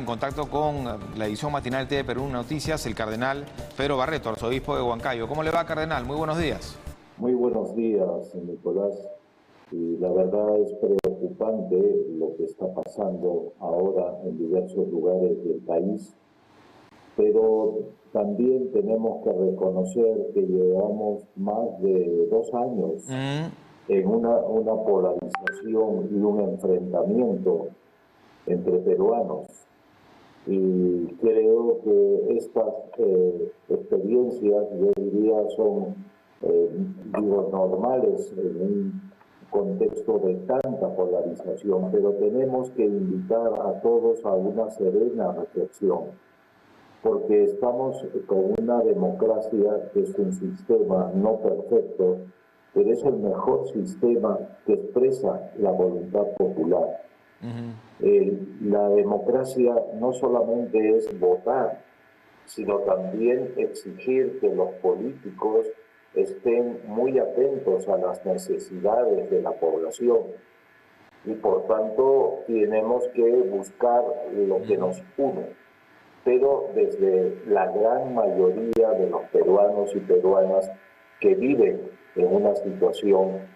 En contacto con la edición matinal de Perú Noticias, el cardenal Pedro Barreto, arzobispo de Huancayo. ¿Cómo le va, cardenal? Muy buenos días. Muy buenos días, Nicolás. Y la verdad es preocupante lo que está pasando ahora en diversos lugares del país, pero también tenemos que reconocer que llevamos más de 2 años en una polarización y un enfrentamiento entre peruanos. Y creo que estas experiencias, yo diría, son normales en un contexto de tanta polarización, pero tenemos que invitar a todos a una serena reflexión, porque estamos con una democracia que es un sistema no perfecto, pero es el mejor sistema que expresa la voluntad popular. La democracia no solamente es votar, sino también exigir que los políticos estén muy atentos a las necesidades de la población. Y por tanto tenemos que buscar lo que nos une. Pero desde la gran mayoría de los peruanos y peruanas que viven en una situación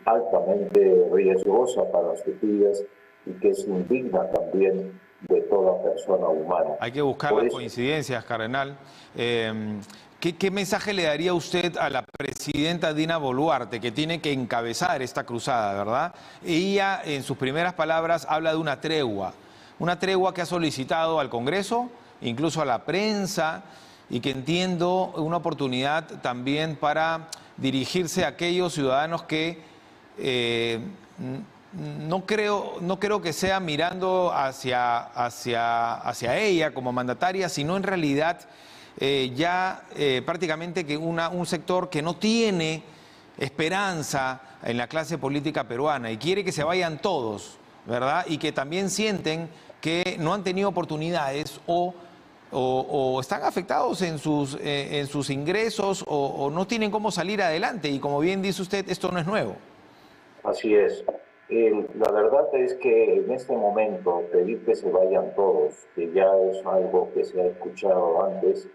altamente riesgosa para sus vidas y que es indigna también de toda persona humana. Hay que buscar las coincidencias, cardenal. ¿Qué mensaje le daría usted a la presidenta Dina Boluarte, que tiene que encabezar esta cruzada, verdad? Ella, en sus primeras palabras, habla de una tregua que ha solicitado al Congreso, incluso a la prensa, y que entiendo una oportunidad también para dirigirse a aquellos ciudadanos que no creo que sea mirando hacia ella como mandataria, sino en realidad prácticamente que un sector que no tiene esperanza en la clase política peruana y quiere que se vayan todos, ¿verdad? Y que también sienten que no han tenido oportunidades o están afectados en sus ingresos o no tienen cómo salir adelante. Y como bien dice usted, esto no es nuevo. Así es. La verdad es que en este momento pedir que se vayan todos, que ya es algo que se ha escuchado antes,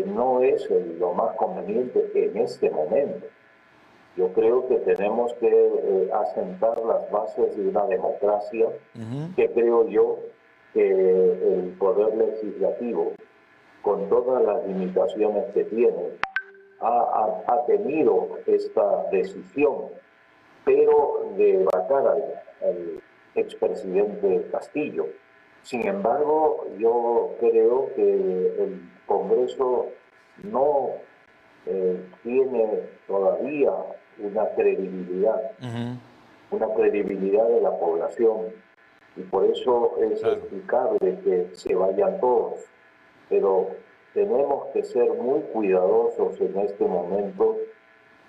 no es lo más conveniente en este momento. Yo creo que tenemos que asentar las bases de una democracia que creo yo que el Poder Legislativo, con todas las limitaciones que tiene, ha tenido esta decisión, pero de vacar al expresidente Castillo. Sin embargo, yo creo que el Congreso no tiene todavía una credibilidad de la población, y por eso es explicable que se vayan todos. Pero tenemos que ser muy cuidadosos en este momento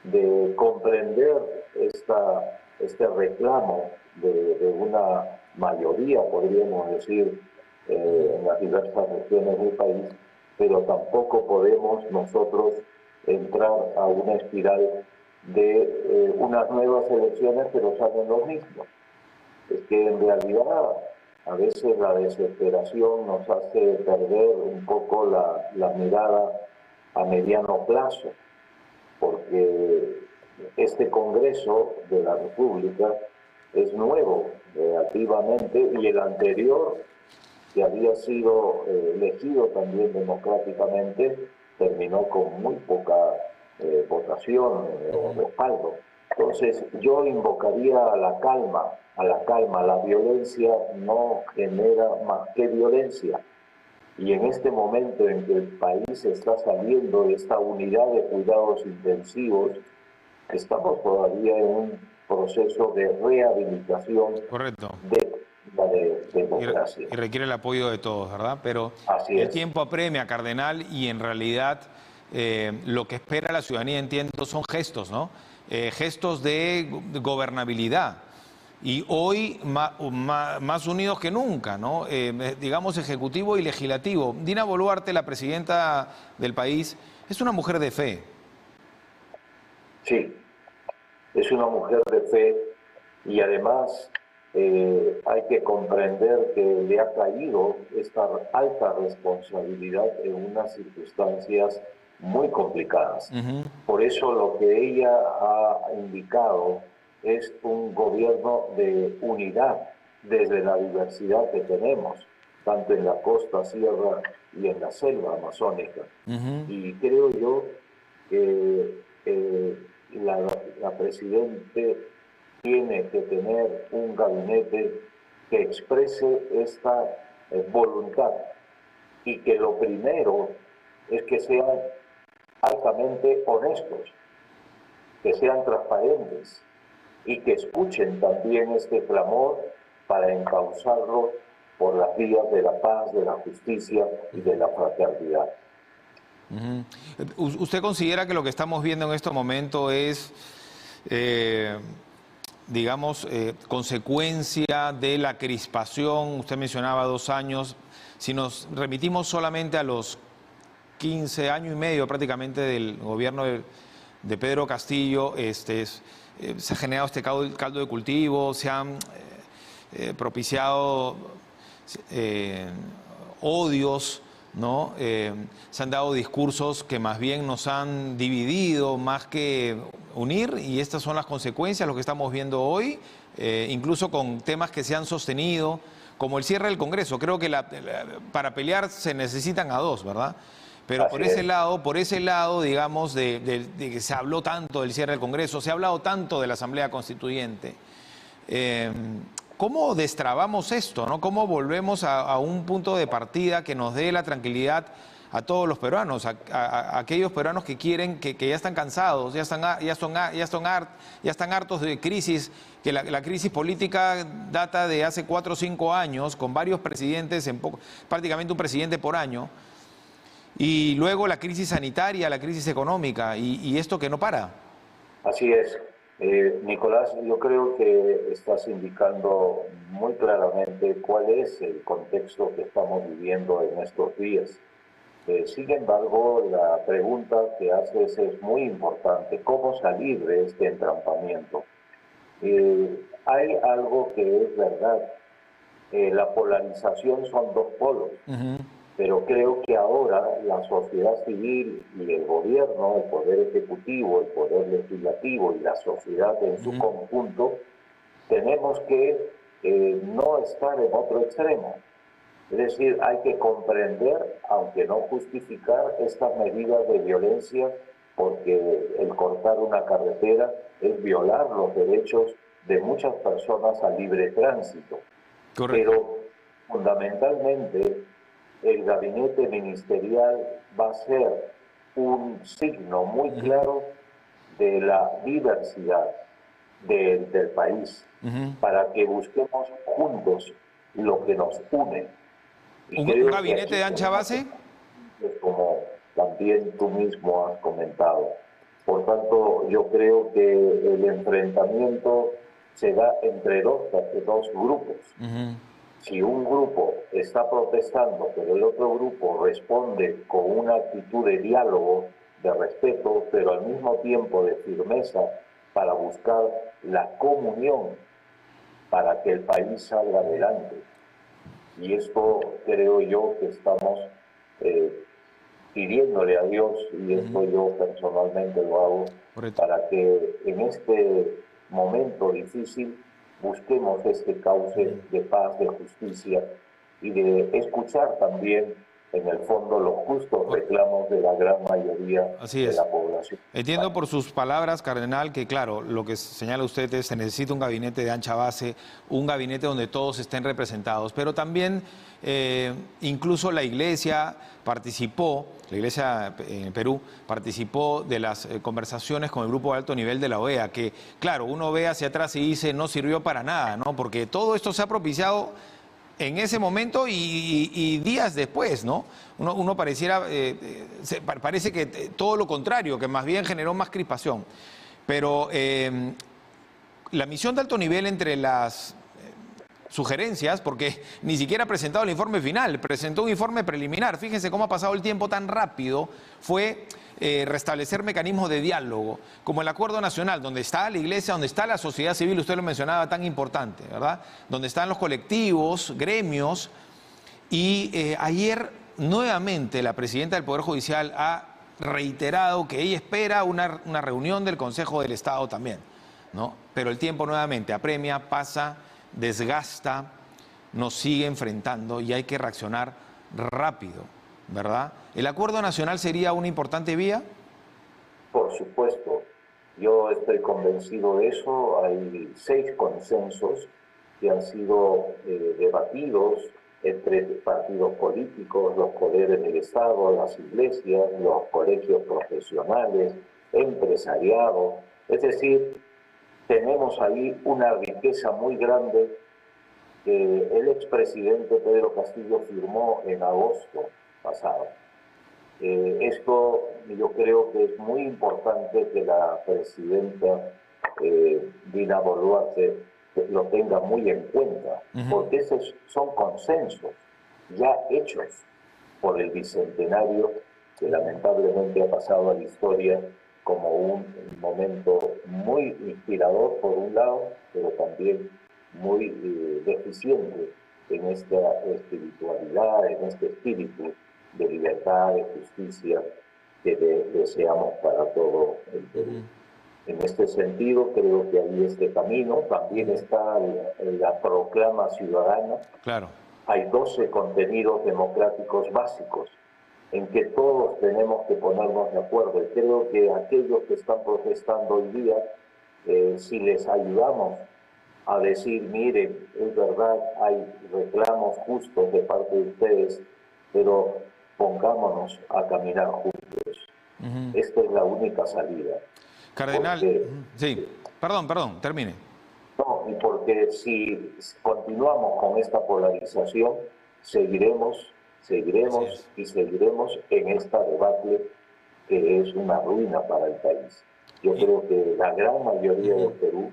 de comprender este reclamo de una mayoría, podríamos decir, en las diversas regiones del país, pero tampoco podemos nosotros entrar a una espiral de unas nuevas elecciones, pero salen los mismos. Es que en realidad a veces la desesperación nos hace perder un poco la mirada a mediano plazo, porque este Congreso de la República es nuevo relativamente, y el anterior, que había sido elegido también democráticamente, terminó con muy poca votación o respaldo. Entonces yo invocaría a la calma. La violencia no genera más que violencia. Y en este momento en que el país está saliendo de esta unidad de cuidados intensivos, estamos todavía en un proceso de rehabilitación. Correcto. De la democracia. Y requiere el apoyo de todos, ¿verdad? Pero el tiempo apremia, cardenal, y en realidad lo que espera la ciudadanía, entiendo, son gestos, ¿no? Gestos de gobernabilidad. Y hoy más unidos que nunca, ¿no? Digamos, ejecutivo y legislativo. Dina Boluarte, la presidenta del país, es una mujer de fe. Sí, es una mujer de fe, y además hay que comprender que le ha caído esta alta responsabilidad en unas circunstancias muy complicadas. Por eso lo que ella ha indicado es un gobierno de unidad desde la diversidad que tenemos, tanto en la costa, sierra y en la selva amazónica. Y creo yo que la Presidente tiene que tener un gabinete que exprese esta voluntad y que lo primero es que sean altamente honestos, que sean transparentes y que escuchen también este clamor para encauzarlo por las vías de la paz, de la justicia y de la fraternidad. ¿Usted considera que lo que estamos viendo en este momento es, digamos, consecuencia de la crispación? Usted mencionaba 2 años. Si nos remitimos solamente a los 15 años y medio prácticamente del gobierno de Pedro Castillo, se ha generado este caldo de cultivo, se han propiciado odios, ¿no? Se han dado discursos que más bien nos han dividido más que unir, y estas son las consecuencias, lo que estamos viendo hoy, incluso con temas que se han sostenido, como el cierre del Congreso. Creo que para pelear se necesitan a dos, ¿verdad? Pero por ese lado, digamos, de que se habló tanto del cierre del Congreso, se ha hablado tanto de la Asamblea Constituyente. ¿Cómo destrabamos esto, ¿no? ¿Cómo volvemos a un punto de partida que nos dé la tranquilidad a todos los peruanos, a aquellos peruanos que quieren, que ya están cansados, ya están hartos de crisis, que la crisis política data de hace 4 o 5 años, con varios presidentes, prácticamente un presidente por año, y luego la crisis sanitaria, la crisis económica, y esto que no para? Así es. Nicolás, yo creo que estás indicando muy claramente cuál es el contexto que estamos viviendo en estos días. Sin embargo, la pregunta que haces es muy importante: ¿cómo salir de este entrampamiento? Hay algo que es verdad. La polarización son 2 polos. Pero creo que ahora la sociedad civil y el gobierno, el poder ejecutivo, el poder legislativo y la sociedad en su conjunto, tenemos que no estar en otro extremo. Es decir, hay que comprender, aunque no justificar, estas medidas de violencia, porque el cortar una carretera es violar los derechos de muchas personas a libre tránsito. Correcto. Pero fundamentalmente, el gabinete ministerial va a ser un signo muy claro de la diversidad del país, para que busquemos juntos lo que nos une. ¿Un gabinete de ancha base? Como también tú mismo has comentado. Por tanto, yo creo que el enfrentamiento se da entre dos grupos. Si un grupo está protestando, pero el otro grupo responde con una actitud de diálogo, de respeto, pero al mismo tiempo de firmeza, para buscar la comunión para que el país salga adelante. Y esto creo yo que estamos pidiéndole a Dios, y esto yo personalmente lo hago, para que en este momento difícil busquemos este cauce de paz, de justicia y de escuchar también, en el fondo, los justos reclamos de la gran mayoría de la población. Entiendo por sus palabras, cardenal, que claro, lo que señala usted es: se necesita un gabinete de ancha base, un gabinete donde todos estén representados, pero también incluso la Iglesia participó, la Iglesia en Perú participó de las conversaciones con el grupo de alto nivel de la OEA, que claro, uno ve hacia atrás y dice no sirvió para nada, ¿no? Porque todo esto se ha propiciado en ese momento y días después, ¿no? Uno pareciera, parece que todo lo contrario, que más bien generó más crispación. Pero la misión de alto nivel, entre las sugerencias, porque ni siquiera ha presentado el informe final, presentó un informe preliminar. Fíjense cómo ha pasado el tiempo tan rápido. Fue restablecer mecanismos de diálogo, como el Acuerdo Nacional, donde está la Iglesia, donde está la sociedad civil, usted lo mencionaba, tan importante, ¿verdad? Donde están los colectivos, gremios, y ayer nuevamente la presidenta del Poder Judicial ha reiterado que ella espera una reunión del Consejo del Estado también, ¿no? Pero el tiempo nuevamente apremia, pasa, desgasta, nos sigue enfrentando y hay que reaccionar rápido, ¿verdad? ¿El Acuerdo Nacional sería una importante vía? Por supuesto, yo estoy convencido de eso. Hay 6 consensos que han sido debatidos entre partidos políticos, los poderes del Estado, las iglesias, los colegios profesionales, empresariado. Es decir, tenemos ahí una riqueza muy grande que el expresidente Pedro Castillo firmó en agosto pasado. Esto yo creo que es muy importante que la presidenta Dina Boluarte lo tenga muy en cuenta, porque esos son consensos ya hechos por el Bicentenario, que lamentablemente ha pasado a la historia como un momento muy inspirador por un lado, pero también muy deficiente en esta espiritualidad, en este espíritu de libertad, de justicia que deseamos para todo el Perú. En este sentido, creo que hay este camino. También está la proclama ciudadana. Claro. Hay 12 contenidos democráticos básicos en que todos tenemos que ponernos de acuerdo. Y creo que aquellos que están protestando hoy día, si les ayudamos a decir, miren, es verdad, hay reclamos justos de parte de ustedes, pero pongámonos a caminar juntos. Esta es la única salida. Cardenal, porque, sí, perdón, termine. No, y porque si continuamos con esta polarización, seguiremos y seguiremos en esta debacle que es una ruina para el país. Yo creo que la gran mayoría del Perú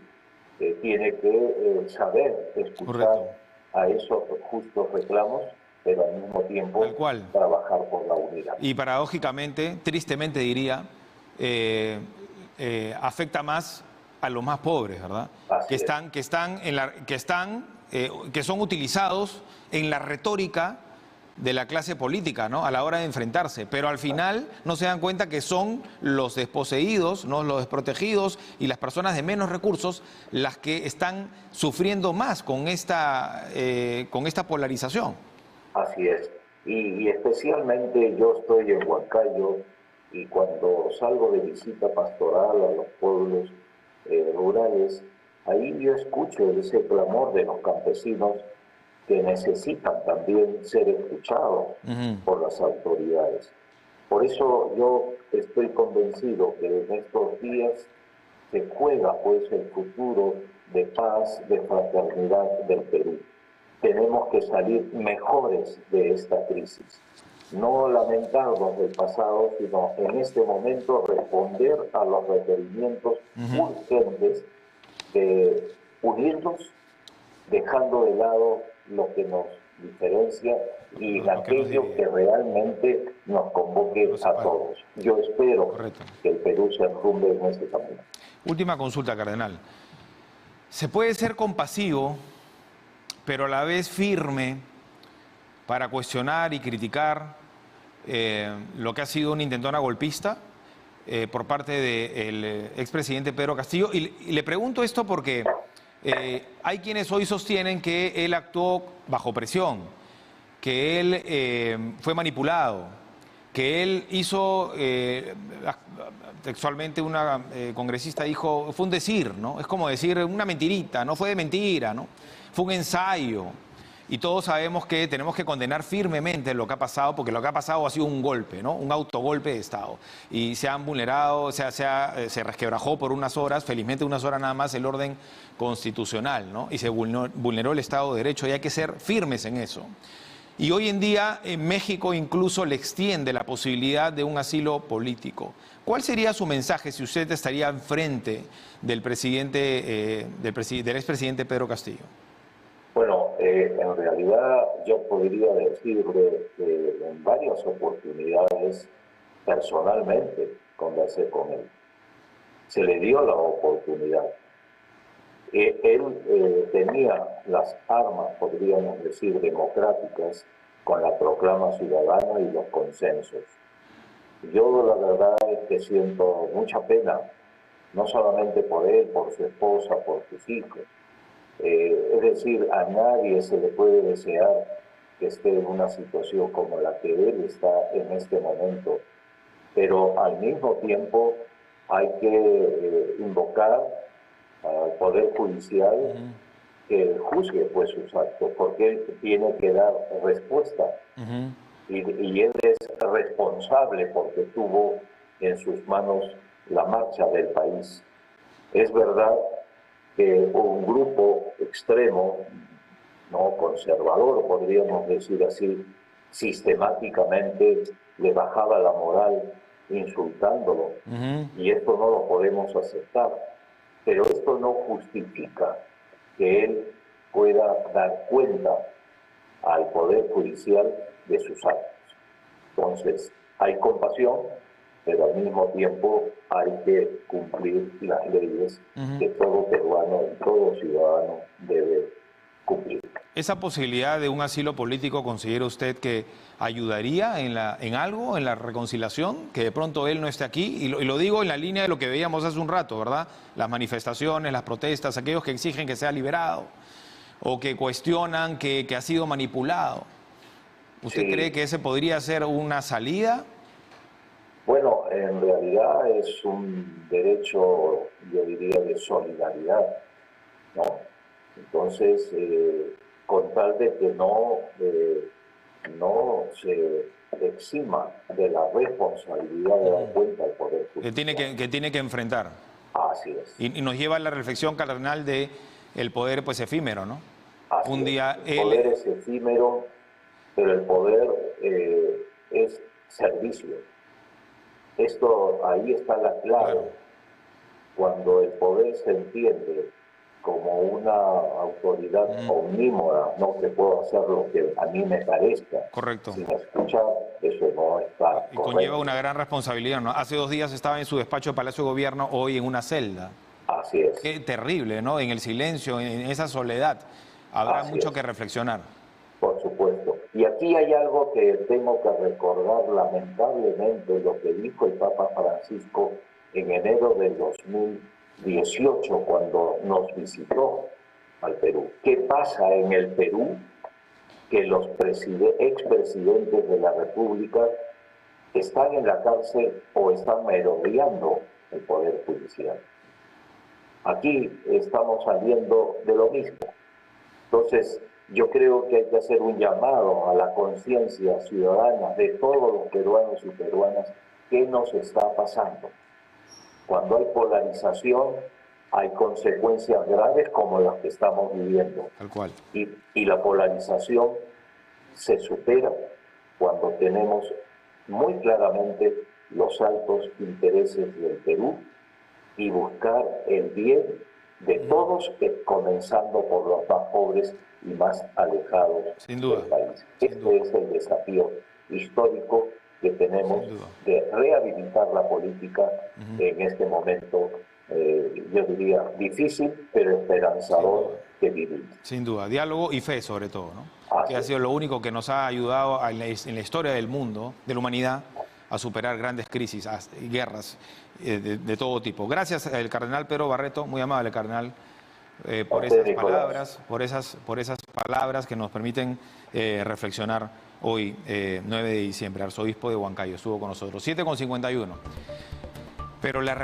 tiene que saber escuchar Correcto. a esos justos reclamos, pero al mismo tiempo Tal cual. trabajar por la unidad. Y paradójicamente, tristemente diría, afecta más a los más pobres, ¿verdad? Que son utilizados en la retórica de la clase política, ¿no? A la hora de enfrentarse, pero al final no se dan cuenta que son los desposeídos, ¿no? Los desprotegidos y las personas de menos recursos las que están sufriendo más con esta polarización. Así es. Y especialmente yo estoy en Huancayo y cuando salgo de visita pastoral a los pueblos rurales, ahí yo escucho ese clamor de los campesinos que necesitan también ser escuchados por las autoridades. Por eso yo estoy convencido que en estos días se juega pues el futuro de paz, de fraternidad del Perú. Tenemos que salir mejores de esta crisis. No lamentarnos del pasado, sino en este momento responder a los requerimientos urgentes de unirnos, dejando de lado lo que nos diferencia y aquello que realmente nos convoque a todos. Yo espero que el Perú se enrumbe en ese camino. Última consulta, cardenal. ¿Se puede ser compasivo, pero a la vez firme, para cuestionar y criticar lo que ha sido una intentona golpista por parte del expresidente Pedro Castillo? Y le pregunto esto porque hay quienes hoy sostienen que él actuó bajo presión, que él fue manipulado, que él hizo, textualmente una congresista dijo, fue un decir, ¿no? Es como decir una mentirita, no fue de mentira, ¿no? Fue un ensayo. Y todos sabemos que tenemos que condenar firmemente lo que ha pasado, porque lo que ha pasado ha sido un golpe, ¿no? Un autogolpe de Estado. Y se han vulnerado, se resquebrajó por unas horas, felizmente unas horas nada más, el orden constitucional, ¿no? Y se vulneró el Estado de Derecho y hay que ser firmes en eso. Y hoy en día en México incluso le extiende la posibilidad de un asilo político. ¿Cuál sería su mensaje si usted estaría enfrente del expresidente Pedro Castillo? Bueno, en realidad yo podría decirle que en varias oportunidades personalmente conversé con él. Se le dio la oportunidad. Él tenía las armas, podríamos decir, democráticas, con la proclama ciudadana y los consensos. Yo la verdad es que siento mucha pena, no solamente por él, por su esposa, por sus hijos. Es decir, a nadie se le puede desear que esté en una situación como la que él está en este momento, pero al mismo tiempo hay que invocar al Poder Judicial que juzgue pues sus actos, porque él tiene que dar respuesta. Y él es responsable porque tuvo en sus manos la marcha del país. Es verdad que un grupo extremo, no conservador, podríamos decir así, sistemáticamente le bajaba la moral insultándolo, y esto no lo podemos aceptar. Pero esto no justifica que él pueda dar cuenta al Poder Judicial de sus actos. Entonces, hay compasión, pero al mismo tiempo hay que cumplir las leyes que todo peruano y todo ciudadano debe cumplir. ¿Esa posibilidad de un asilo político considera usted que ayudaría en algo, en la reconciliación? Que de pronto él no esté aquí, y lo digo en la línea de lo que veíamos hace un rato, ¿verdad? Las manifestaciones, las protestas, aquellos que exigen que sea liberado o que cuestionan que ha sido manipulado. ¿Usted cree que ese podría ser una salida? Bueno, en realidad es un derecho, yo diría, de solidaridad, ¿no? Entonces, con tal de que no se exima de la responsabilidad de dar cuenta al Poder Judicial. Que tiene que enfrentar. Así es. Y nos lleva a la reflexión cardenal de el poder pues efímero, ¿no? Así un día es. El poder es efímero, pero el poder es servicio. Ahí está la clave. Claro. Cuando el poder se entiende como una autoridad omnímoda, no que puedo hacer lo que a mí me parezca. Correcto. Sin escuchar, eso no está y correcto. Conlleva una gran responsabilidad, ¿no? Hace 2 días estaba en su despacho de Palacio de Gobierno, hoy en una celda. Así es. Qué terrible, ¿no? En el silencio, en esa soledad. Habrá mucho que reflexionar. Por supuesto. Y aquí hay algo que tengo que recordar, lamentablemente, lo que dijo el Papa Francisco en enero del 2018, cuando nos visitó al Perú. ¿Qué pasa en el Perú? Que los expresidentes de la República están en la cárcel o están merodeando el Poder Judicial. Aquí estamos saliendo de lo mismo. Entonces, yo creo que hay que hacer un llamado a la conciencia ciudadana de todos los peruanos y peruanas. ¿Qué nos está pasando? Cuando hay polarización, hay consecuencias graves como las que estamos viviendo. Tal cual. Y la polarización se supera cuando tenemos muy claramente los altos intereses del Perú y buscar el bien de todos, comenzando por los más pobres y más alejados del país. Este es el desafío histórico que tenemos de rehabilitar la política en este momento, yo diría, difícil, pero esperanzador que vivimos. Sin duda, diálogo y fe sobre todo, ¿no? Que ha sido lo único que nos ha ayudado en la historia del mundo, de la humanidad, a superar grandes crisis y guerras de todo tipo. Gracias al cardenal Pedro Barreto, muy amable cardenal, por esas palabras que nos permiten reflexionar hoy, 9 de diciembre. Arzobispo de Huancayo estuvo con nosotros. 7:51. Pero la realidad